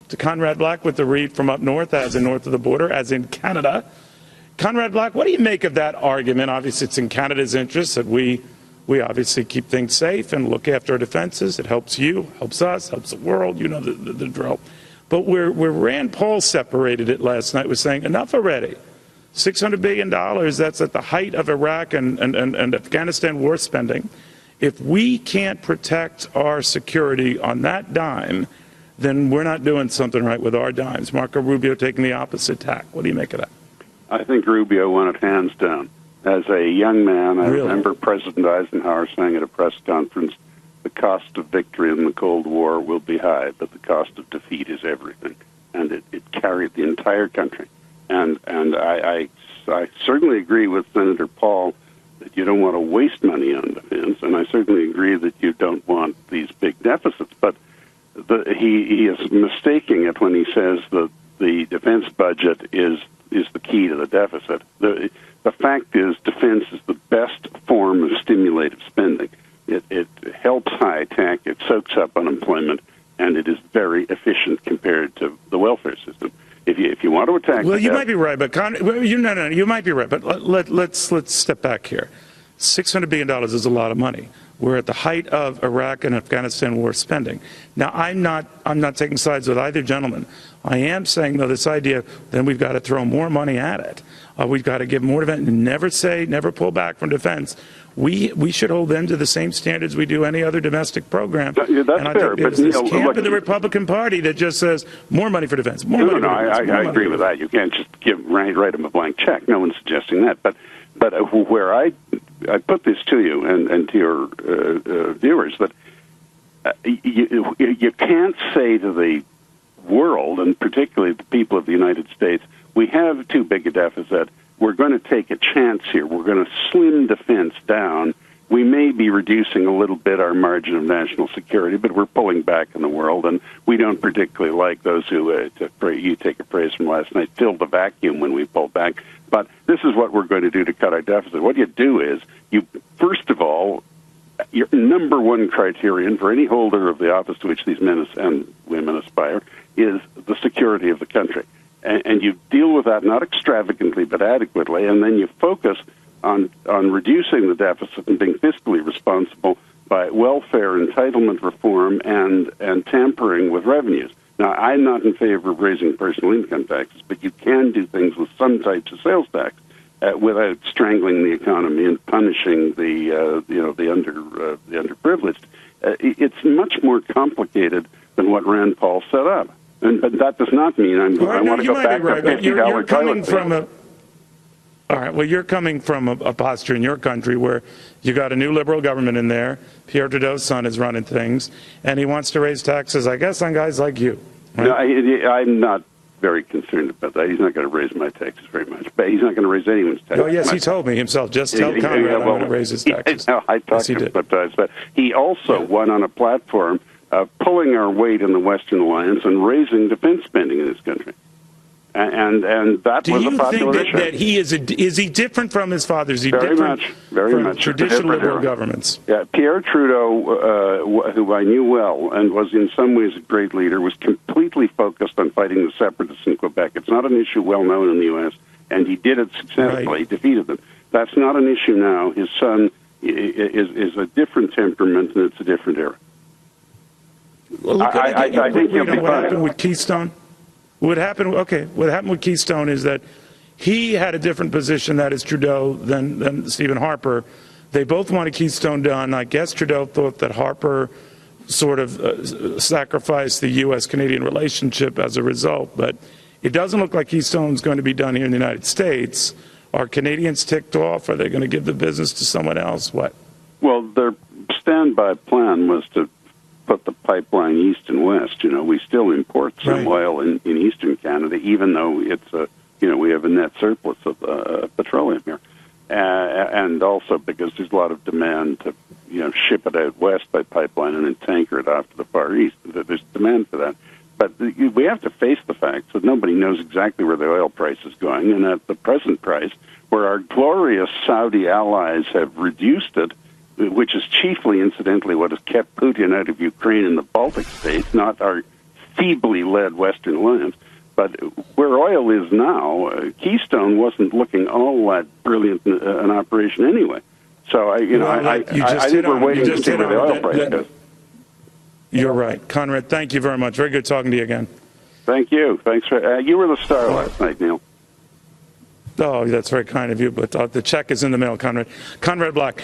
to Conrad Black with the read from up north, as in north of the border, as in Canada. Conrad Black, what do you make of that argument? Obviously, it's in Canada's interest that we obviously keep things safe and look after our defenses. It helps you, helps us, helps the world. You know the drill. But where Rand Paul separated it last night was saying, enough already. $600 billion, that's at the height of Iraq and Afghanistan war spending. If we can't protect our security on that dime, then we're not doing something right with our dimes. Marco Rubio taking the opposite tack. What do you make of that? I think Rubio won it hands down. As a young man, I remember President Eisenhower saying at a press conference, the cost of victory in the Cold War will be high, but the cost of defeat is everything. And it carried the entire country. And I certainly agree with Senator Paul that you don't want to waste money on defense, and I certainly agree that you don't want these big deficits. But he is mistaking it when he says that the defense budget is the key to the deficit. The fact is, defense is the best form of stimulative spending. It helps high tech, it soaks up unemployment, and it is very efficient compared to the welfare system. If you want to attack, well, you might be right, but you might be right. But let's step back here. $600 billion is a lot of money. We're at the height of Iraq and Afghanistan war spending. Now, I'm not taking sides with either gentleman. I am saying, though, this idea, then we've got to throw more money at it. We've got to give more defense. Never pull back from defense. We should hold them to the same standards we do any other domestic program. That's and I fair, think there's this camp in the Republican Party that just says more money for defense. More money for defense. I agree with that. You can't just write them a blank check. No one's suggesting that. But where I put this to you and to your viewers that you can't say to the world, and particularly the people of the United States, we have too big a deficit. We're going to take a chance here. We're going to slim defense down. We may be reducing a little bit our margin of national security, but we're pulling back in the world, and we don't particularly like those who, you take a phrase from last night, fill the vacuum when we pull back. But this is what we're going to do to cut our deficit. What you do is, first of all, your number one criterion for any holder of the office to which these men and women aspire is the security of the country. And you deal with that not extravagantly but adequately, and then you focus on reducing the deficit and being fiscally responsible by welfare entitlement reform and tampering with revenues. Now, I'm not in favor of raising personal income taxes, but you can do things with some types of sales tax without strangling the economy and punishing the underprivileged. It's much more complicated than what Rand Paul set up. But that does not mean I want to go back to $50 toilet paper. All right. Well, you're coming from a posture in your country where you got a new liberal government in there. Pierre Trudeau's son is running things, and he wants to raise taxes, I guess, on guys like you. Right? No, I'm not very concerned about that. He's not going to raise my taxes very much, but he's not going to raise anyone's taxes. Oh, yes, he told me himself. Just tell Conrad I'm going to raise his taxes. I talked to him, but he also won on a platform pulling our weight in the Western Alliance and raising defense spending in this country. And that was a popular issue. Do you think that is he different from his father? Is he very different very from traditional liberal governments? Yeah, Pierre Trudeau, who I knew well and was in some ways a great leader, was completely focused on fighting the separatists in Quebec. It's not an issue well known in the U.S., and he did it successfully. Right. He defeated them. That's not an issue now. His son is a different temperament, and it's a different era. Well, I think he'll be fine. What happened with Keystone? What happened with Keystone is that he had a different position, that is Trudeau, than Stephen Harper. They both wanted Keystone done. I guess Trudeau thought that Harper sort of sacrificed the U.S.-Canadian relationship as a result. But it doesn't look like Keystone's going to be done here in the United States. Are Canadians ticked off? Are they going to give the business to someone else? What? Well, their standby plan was to put the pipeline east and west. We still import some oil in eastern Canada, even though it's we have a net surplus of petroleum here, and also because there's a lot of demand to ship it out west by pipeline and then tanker it off to the Far East. There's demand for that, but we have to face the fact that nobody knows exactly where the oil price is going, and at the present price, where our glorious Saudi allies have reduced it, which is chiefly, incidentally, what has kept Putin out of Ukraine and the Baltic states, not our feebly led Western Alliance. But where oil is now, Keystone wasn't looking all that brilliant an operation anyway. So I think we're waiting to see where the oil price goes. You're right, Conrad. Thank you very much. Very good talking to you again. Thank you. Thanks for you were the star last night, Neil. Oh, that's very kind of you. But the check is in the mail, Conrad. Conrad Black.